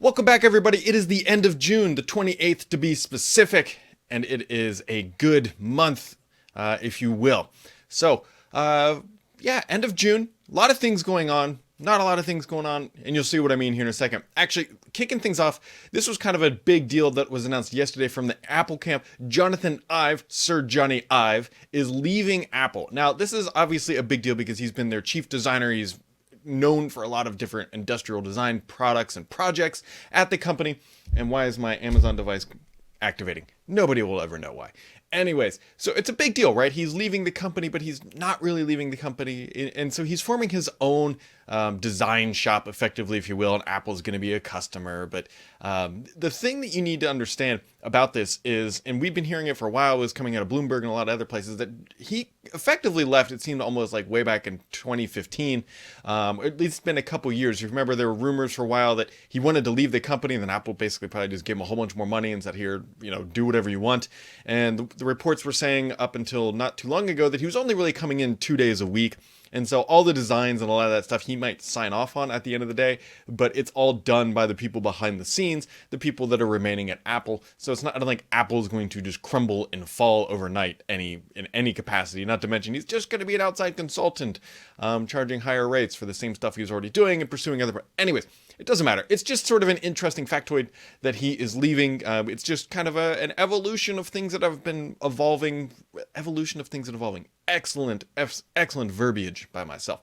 Welcome back, everybody. It is the end of June, the 28th to be specific, and it is a good month, if you will. So, end of June. A lot of things going on. Not a lot of things going on, and you'll see what I mean here in a second. Actually, kicking things off, this was kind of a big deal that was announced yesterday from the Apple camp. Jonathan Ive, Sir Johnny Ive, is leaving Apple. Now, this is obviously a big deal because he's been their chief designer. He's known for a lot of different industrial design products and projects at the company. And why is my Amazon device activating? Nobody will ever know why. Anyways, so it's a big deal, right? He's leaving the company, but he's not really leaving the company. And so he's forming his own design shop, effectively, if you will, and Apple's going to be a customer. But the thing that you need to understand about this is, and we've been hearing it for a while, it was coming out of Bloomberg and a lot of other places, that he effectively left, it seemed almost like way back in 2015. At least it's been a couple years. You remember there were rumors for a while that he wanted to leave the company, and then Apple basically probably just gave him a whole bunch more money and said, here, do whatever you want. And the reports were saying up until not too long ago that he was only really coming in 2 days a week. And so all the designs and a lot of that stuff he might sign off on at the end of the day, but it's all done by the people behind the scenes, the people that are remaining at Apple. So it's not, I don't think Apple is going to just crumble and fall overnight in any capacity. Not to mention he's just going to be an outside consultant, charging higher rates for the same stuff he's already doing and pursuing other. Anyways, it doesn't matter. It's just sort of an interesting factoid that he is leaving. It's just kind of an evolution of things that have been evolving. Excellent verbiage by myself.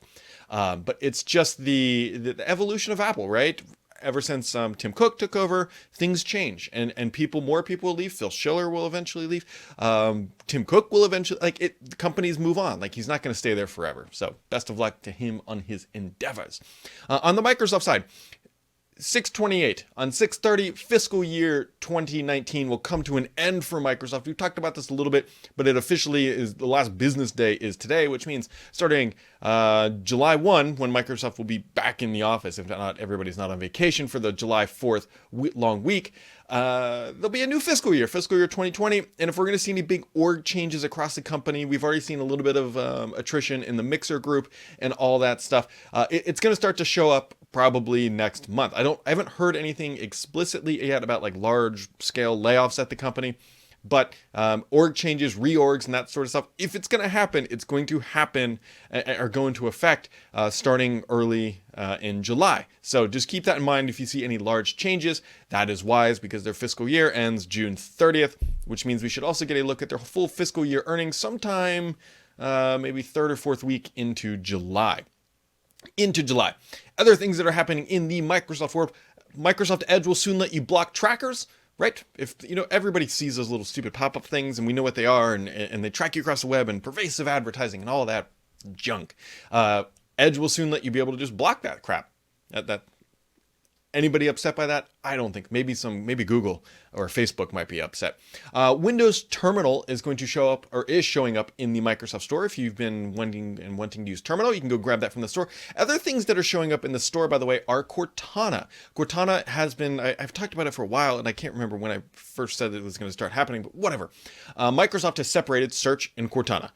But it's just the evolution of Apple, right? Ever since Tim Cook took over, things change, and more people will leave. Phil Schiller will eventually leave. Tim Cook will eventually, companies move on. He's not going to stay there forever. So best of luck to him on his endeavors. On the Microsoft side, 6/28 on 6/30 fiscal year 2019 will come to an end for Microsoft. We've talked about this a little bit, but it officially is the last business day is today, which means starting July 1, when Microsoft will be back in the office, if not everybody's not on vacation for the July 4th long week, there'll be a new fiscal year 2020. And if we're going to see any big org changes across the company, we've already seen a little bit of attrition in the Mixer group and all that stuff. It's going to start to show up probably next month. I haven't heard anything explicitly yet about large scale layoffs at the company, but org changes, reorgs, and that sort of stuff, if it's going to happen, it's going to happen or go into effect starting early in July. So just keep that in mind. If you see any large changes, that is wise, because their fiscal year ends June 30th, which means we should also get a look at their full fiscal year earnings sometime maybe third or fourth week into July. Other things that are happening in the Microsoft world: Microsoft Edge will soon let you block trackers, right? If everybody sees those little stupid pop-up things, and we know what they are, and they track you across the web, and pervasive advertising and all that junk. Edge will soon let you be able to just block that crap. That anybody upset by that? I don't think. Maybe Google or Facebook might be upset. Windows Terminal is going to show up, or is showing up, in the Microsoft Store. If you've been wanting to use Terminal, you can go grab that from the store. Other things that are showing up in the store, by the way, are Cortana. Cortana has been, I've talked about it for a while, and I can't remember when I first said it was going to start happening, but whatever. Microsoft has separated Search and Cortana.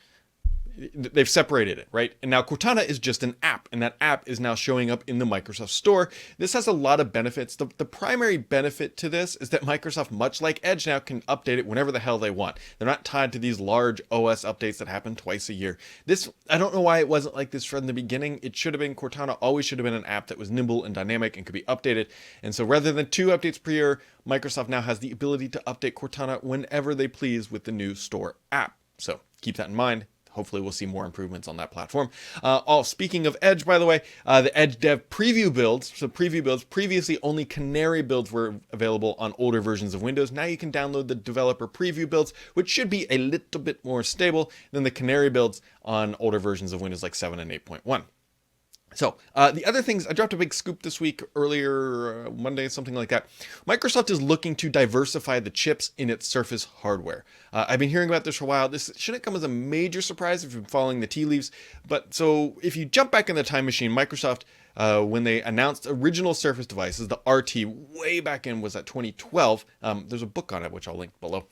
They've separated it, right? And now Cortana is just an app, and that app is now showing up in the Microsoft Store. This has a lot of benefits. The primary benefit to this is that Microsoft, much like Edge now, can update it whenever the hell they want. They're not tied to these large OS updates that happen twice a year. I don't know why it wasn't like this from the beginning. It should have been, Cortana always should have been an app that was nimble and dynamic and could be updated. And so rather than 2 updates per year, Microsoft now has the ability to update Cortana whenever they please with the new Store app. So keep that in mind. Hopefully we'll see more improvements on that platform. Speaking of Edge, by the way, the Edge Dev preview builds. So preview builds, previously only Canary builds were available on older versions of Windows. Now you can download the developer preview builds, which should be a little bit more stable than the Canary builds on older versions of Windows like 7 and 8.1. So the other things, I dropped a big scoop this week, earlier Monday, something like that. Microsoft is looking to diversify the chips in its Surface hardware. I've been hearing about this for a while. This shouldn't come as a major surprise if you've been following the tea leaves. But so if you jump back in the time machine, Microsoft, when they announced original Surface devices, the RT, way back in, was at 2012. There's a book on it, which I'll link below.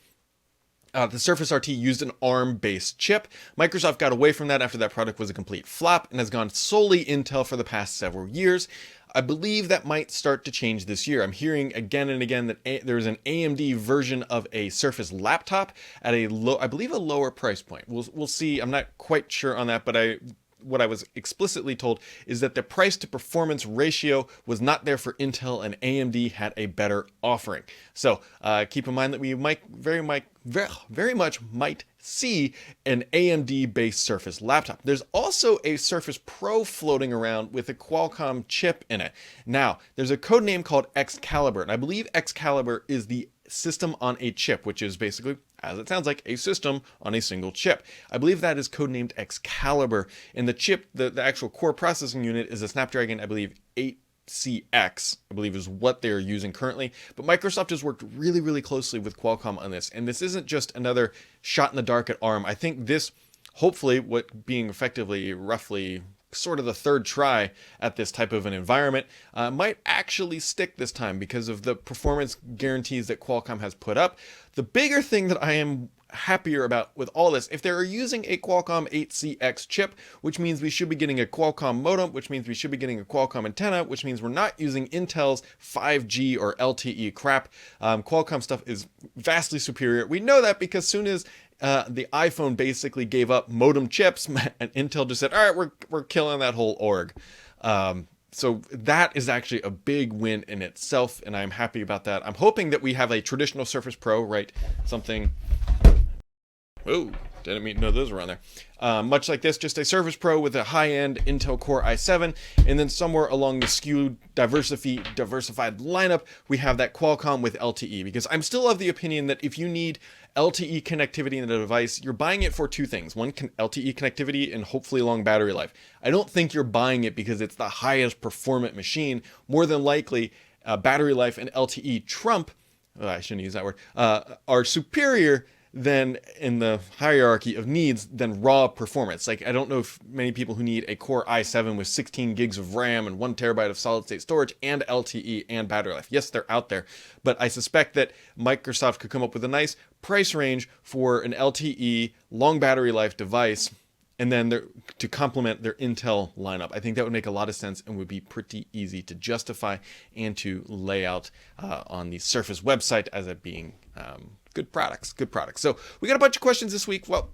The Surface RT used an ARM-based chip. Microsoft got away from that after that product was a complete flop and has gone solely Intel for the past several years. I believe that might start to change this year. I'm hearing again and again that there's an AMD version of a Surface laptop at a I believe a lower price point. We'll see. I'm not quite sure on that, but what I was explicitly told is that the price to performance ratio was not there for Intel, and AMD had a better offering. So keep in mind that we might very much might see an AMD based Surface laptop. There's also a Surface Pro floating around with a Qualcomm chip in it. Now, there's a code name called Excalibur, and I believe Excalibur is the system on a chip, which is basically, as it sounds like, a system on a single chip. I believe that is codenamed Excalibur, and the chip, the actual core processing unit, is a Snapdragon, I believe, 8CX, I believe is what they're using currently. But Microsoft has worked really, really closely with Qualcomm on this, and this isn't just another shot in the dark at ARM. I think this, hopefully, what being effectively roughly sort of the third try at this type of an environment, might actually stick this time because of the performance guarantees that Qualcomm has put up. The bigger thing that I am happier about with all this, if they're using a Qualcomm 8CX chip, which means we should be getting a Qualcomm modem, which means we should be getting a Qualcomm antenna, which means we're not using Intel's 5G or LTE crap. Qualcomm stuff is vastly superior. We know that because soon as the iPhone basically gave up modem chips, and Intel just said, all right, we're killing that whole org. So that is actually a big win in itself, and I'm happy about that. I'm hoping that we have a traditional Surface Pro, right? Something... Oh, didn't mean to know those were on there. Much like this, just a Surface Pro with a high-end Intel Core i7, and then somewhere along the SKU diversified lineup, we have that Qualcomm with LTE, because I'm still of the opinion that if you need LTE connectivity in the device, you're buying it for two things. One, LTE connectivity and hopefully long battery life. I don't think you're buying it because it's the highest performant machine. More than likely, battery life and LTE trump, I shouldn't use that word, are superior than in the hierarchy of needs than raw performance. Like, I don't know if many people who need a Core i7 with 16 gigs of RAM and 1 terabyte of solid state storage and LTE and battery life. Yes, they're out there, but I suspect that Microsoft could come up with a nice price range for an LTE long battery life device, and then to complement their Intel lineup. I think that would make a lot of sense and would be pretty easy to justify and to lay out on the Surface website as it being good products. So we got a bunch of questions this week. Well,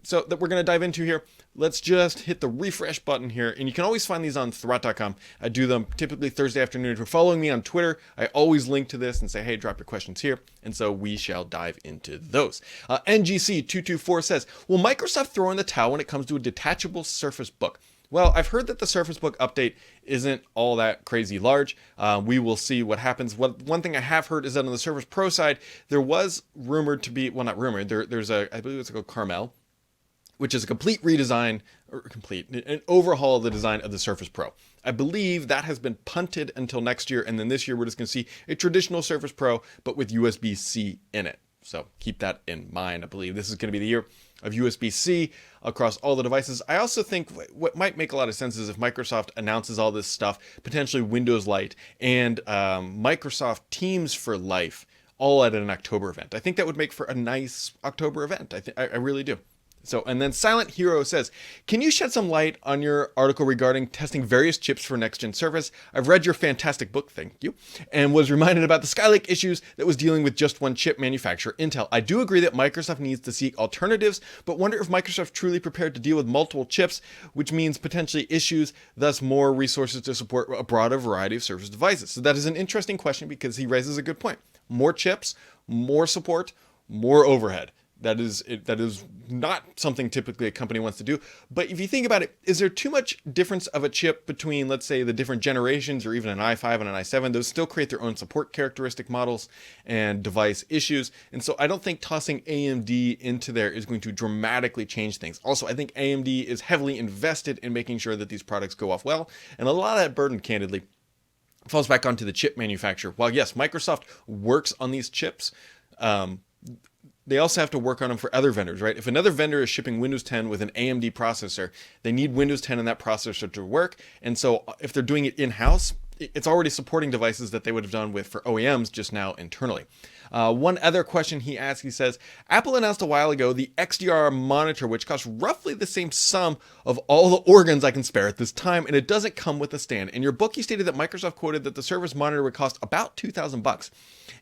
so that we're going to dive into here. Let's just hit the refresh button here. And you can always find these on Thurrott.com. I do them typically Thursday afternoon. If you're following me on Twitter, I always link to this and say, hey, drop your questions here. And so we shall dive into those. NGC224 says, will Microsoft throw in the towel when it comes to a detachable Surface Book? Well, I've heard that the Surface Book update isn't all that crazy large. We will see what happens. One thing I have heard is that on the Surface Pro side, there was rumored to be, well, not rumored, there's I believe it's called Carmel, which is a complete redesign, an overhaul of the design of the Surface Pro. I believe that has been punted until next year, and then this year we're just going to see a traditional Surface Pro, but with USB-C in it. So keep that in mind. I believe this is going to be the year of USB-C across all the devices. I also think what might make a lot of sense is if Microsoft announces all this stuff, potentially Windows Lite and Microsoft Teams for Life, all at an October event. I think that would make for a nice October event. I really do. So, and then Silent Hero says, can you shed some light on your article regarding testing various chips for next-gen Surface? I've read your fantastic book, thank you, and was reminded about the Skylake issues that was dealing with just one chip manufacturer, Intel. I do agree that Microsoft needs to seek alternatives, but wonder if Microsoft truly prepared to deal with multiple chips, which means potentially issues, thus more resources to support a broader variety of Surface devices. So that is an interesting question because he raises a good point. More chips, more support, more overhead. That is not something typically a company wants to do. But if you think about it, is there too much difference of a chip between, let's say, the different generations or even an i5 and an i7? Those still create their own support characteristic models and device issues. And so I don't think tossing AMD into there is going to dramatically change things. Also, I think AMD is heavily invested in making sure that these products go off well. And a lot of that burden, candidly, falls back onto the chip manufacturer. While yes, Microsoft works on these chips, they also have to work on them for other vendors, right? If another vendor is shipping Windows 10 with an AMD processor, they need Windows 10 and that processor to work. And so if they're doing it in-house, it's already supporting devices that they would have done with for OEMs just now internally. One other question he asked, he says, Apple announced a while ago the XDR monitor, which costs roughly the same sum of all the organs I can spare at this time, and it doesn't come with a stand. In your book, you stated that Microsoft quoted that the Surface monitor would cost about $2,000.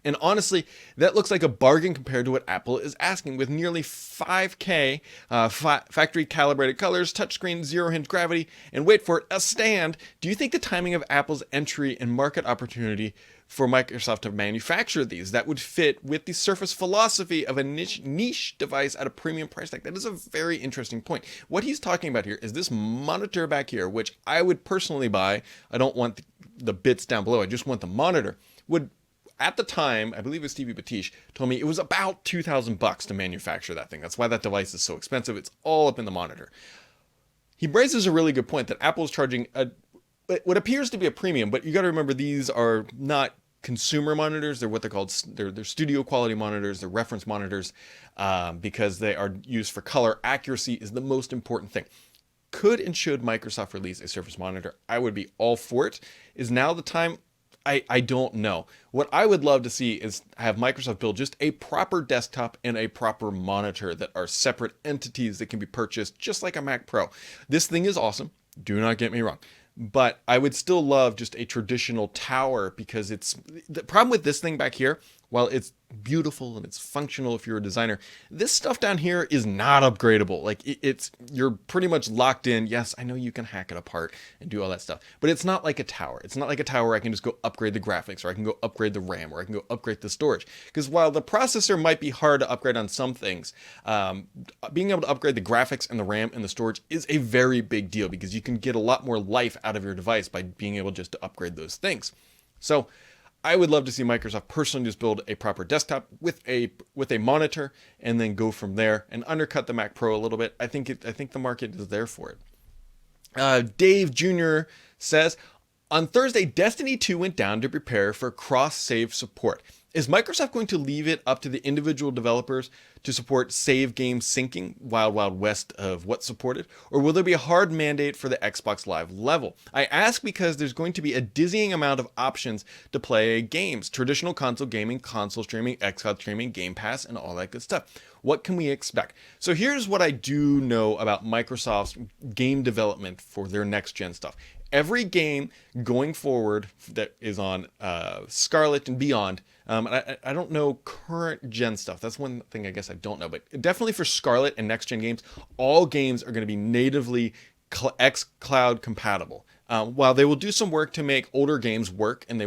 And honestly, that looks like a bargain compared to what Apple is asking, with nearly 5K factory calibrated colors, touchscreen, zero hinge gravity, and wait for it, a stand. Do you think the timing of Apple's entry and market opportunity for Microsoft to manufacture these that would fit with the Surface philosophy of a niche device at a premium price tag? That is a very interesting point. What he's talking about here is this monitor back here, which I would personally buy. I don't want the bits down below. I just want the monitor. Would, at the time, I believe it was Stevie Batish, told me it was about $2,000 to manufacture that thing. That's why that device is so expensive. It's all up in the monitor. He raises a really good point that Apple is charging what appears to be a premium, but you got to remember these are not consumer monitors. They're what they're called. They're studio quality monitors. They're reference monitors because they are used for color. Accuracy is the most important thing. Could and should Microsoft release a Surface monitor? I would be all for it. Is now the time? I don't know. What I would love to see is have Microsoft build just a proper desktop and a proper monitor that are separate entities that can be purchased just like a Mac Pro. This thing is awesome. Do not get me wrong. But I would still love just a traditional tower, because it's the problem with this thing back here, while it's beautiful and it's functional if you're a designer, this stuff down here is not upgradable. Like you're pretty much locked in. Yes, I know you can hack it apart and do all that stuff, but it's not like a tower. It's not like a tower where I can just go upgrade the graphics, or I can go upgrade the RAM, or I can go upgrade the storage. Because while the processor might be hard to upgrade on some things, being able to upgrade the graphics and the RAM and the storage is a very big deal, because you can get a lot more life out of your device by being able just to upgrade those things. So I would love to see Microsoft personally just build a proper desktop with a monitor, and then go from there and undercut the Mac Pro a little bit. I think the market is there for it. Dave Jr. says, on Thursday, Destiny 2 went down to prepare for cross-save support. Is Microsoft going to leave it up to the individual developers to support save game syncing, wild, wild west of what's supported? Or will there be a hard mandate for the Xbox Live level? I ask because there's going to be a dizzying amount of options to play games. Traditional console gaming, console streaming, xCloud streaming, Game Pass, and all that good stuff. What can we expect? So here's what I do know about Microsoft's game development for their next-gen stuff. Every game going forward that is on Scarlet and beyond, I don't know current gen stuff. That's one thing I guess I don't know. But definitely for Scarlet and next gen games, all games are going to be natively xCloud compatible. While they will do some work to make older games work, and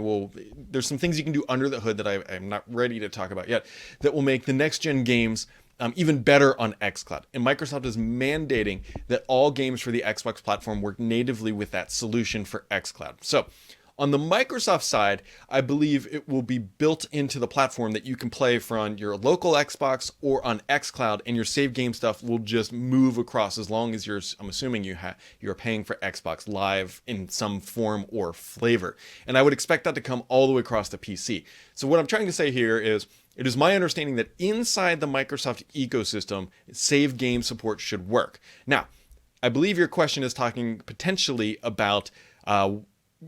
there's some things you can do under the hood that I'm not ready to talk about yet, that will make the next gen games even better on xCloud. And Microsoft is mandating that all games for the Xbox platform work natively with that solution for xCloud. So on the Microsoft side, I believe it will be built into the platform that you can play from your local Xbox or on xCloud, and your save game stuff will just move across as long as I'm assuming you're paying for Xbox Live in some form or flavor. And I would expect that to come all the way across the PC. So what I'm trying to say here is, it is my understanding that inside the Microsoft ecosystem, save game support should work. Now, I believe your question is talking potentially about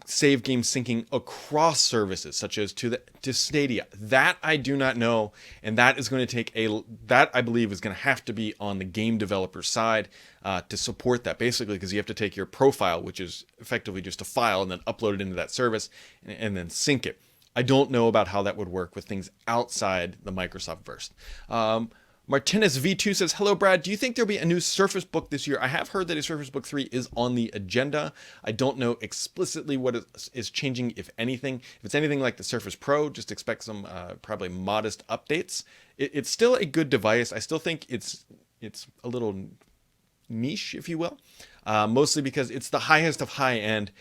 save game syncing across services, such as to Stadia. That I do not know, and that is going to take that I believe is going to have to be on the game developer side to support that, basically, because you have to take your profile, which is effectively just a file, and then upload it into that service and then sync it. I don't know about how that would work with things outside the Microsoft verse. Martinez V2 says, hello, Brad. Do you think there'll be a new Surface Book this year? I have heard that a Surface Book 3 is on the agenda. I don't know explicitly what is changing, if anything. If it's anything like the Surface Pro, just expect some probably modest updates. It's still a good device. I still think it's a little niche, if you will, mostly because it's the highest of high end.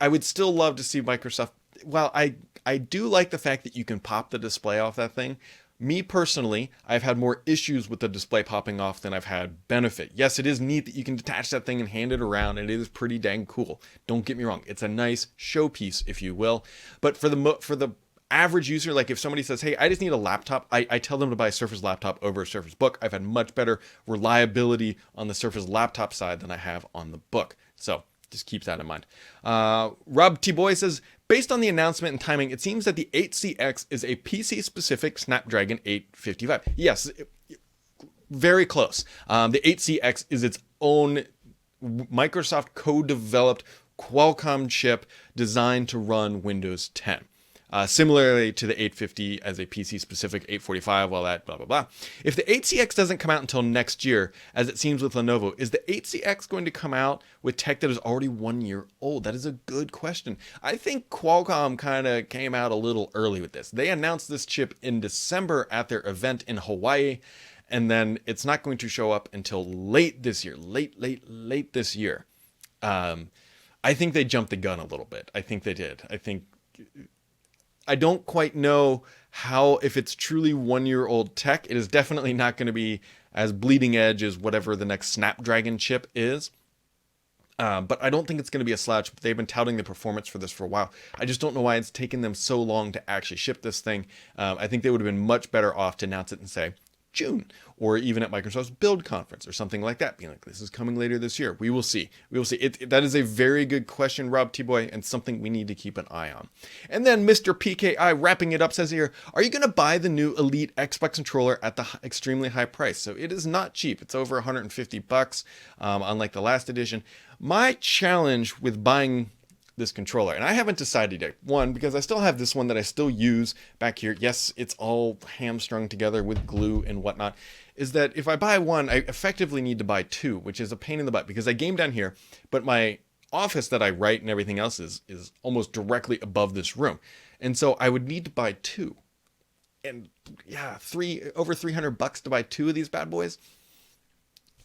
I would still love to see Microsoft. Well, I do like the fact that you can pop the display off that thing. Me personally, I've had more issues with the display popping off than I've had benefit. Yes, it is neat that you can detach that thing and hand it around, and it is pretty dang cool. Don't get me wrong. It's a nice showpiece, if you will. But for the average user, like if somebody says, hey, I just need a laptop, I tell them to buy a Surface laptop over a Surface Book. I've had much better reliability on the Surface laptop side than I have on the Book. So just keep that in mind. Rob T. Boy says, based on the announcement and timing, it seems that the 8CX is a PC-specific Snapdragon 855. Yes, very close. The 8CX is its own Microsoft co-developed Qualcomm chip designed to run Windows 10. Similarly to the 850 as a PC-specific 845, all that, blah, blah, blah. If the 8CX doesn't come out until next year, as it seems with Lenovo, is the 8CX going to come out with tech that is already 1 year old? That is a good question. I think Qualcomm kind of came out a little early with this. They announced this chip in December at their event in Hawaii, and then it's not going to show up until late this year. Late this year. I think they jumped the gun a little bit. I think they did. I don't quite know how, if it's truly 1 year old tech. It is definitely not going to be as bleeding edge as whatever the next Snapdragon chip is. But I don't think it's going to be a slouch. They've been touting the performance for this for a while. I just don't know why it's taken them so long to actually ship this thing. I think they would have been much better off to announce it and say June, or even at Microsoft's Build conference or something like that, being like, this is coming later this year. We will see. That is a very good question, Rob T-Boy, and something we need to keep an eye on. And then Mr. PKI wrapping it up says here, are you going to buy the new Elite Xbox controller at the extremely high price? So it is not cheap. It's over $150, unlike the last edition. My challenge with buying this controller, and I haven't decided yet. One, because I still have this one that I still use back here. Yes, it's all hamstrung together with glue and whatnot. Is that if I buy one, I effectively need to buy two, which is a pain in the butt because I game down here, but my office that I write and everything else is almost directly above this room. And so I would need to buy two. And yeah, over $300 to buy two of these bad boys.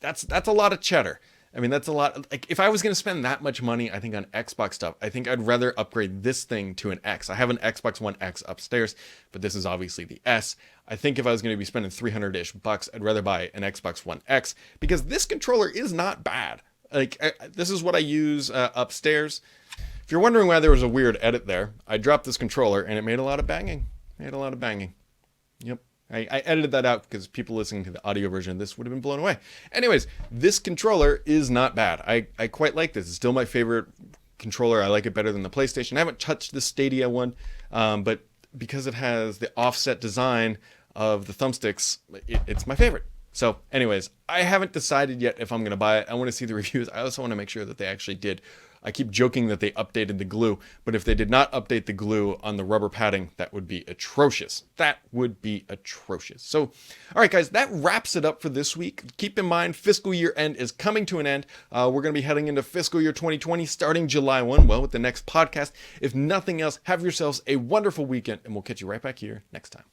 That's a lot of cheddar. I mean, that's a lot. Like, if I was going to spend that much money, I think on Xbox stuff, I think I'd rather upgrade this thing to an X. I have an Xbox One X upstairs, but this is obviously the S. I think if I was going to be spending $300-ish, I'd rather buy an Xbox One X because this controller is not bad. Like, this is what I use upstairs. If you're wondering why there was a weird edit there, I dropped this controller and it made a lot of banging. Yep. I edited that out because people listening to the audio version of this would have been blown away. Anyways, this controller is not bad. I quite like this. It's still my favorite controller. I like it better than the PlayStation. I haven't touched the Stadia one, but because it has the offset design of the thumbsticks, it's my favorite. So anyways, I haven't decided yet if I'm going to buy it. I want to see the reviews. I also want to make sure that they actually did. I keep joking that they updated the glue, but if they did not update the glue on the rubber padding, that would be atrocious. So, all right, guys, that wraps it up for this week. Keep in mind, fiscal year end is coming to an end. We're going to be heading into fiscal year 2020 starting July 1, with the next podcast. If nothing else, have yourselves a wonderful weekend, and we'll catch you right back here next time.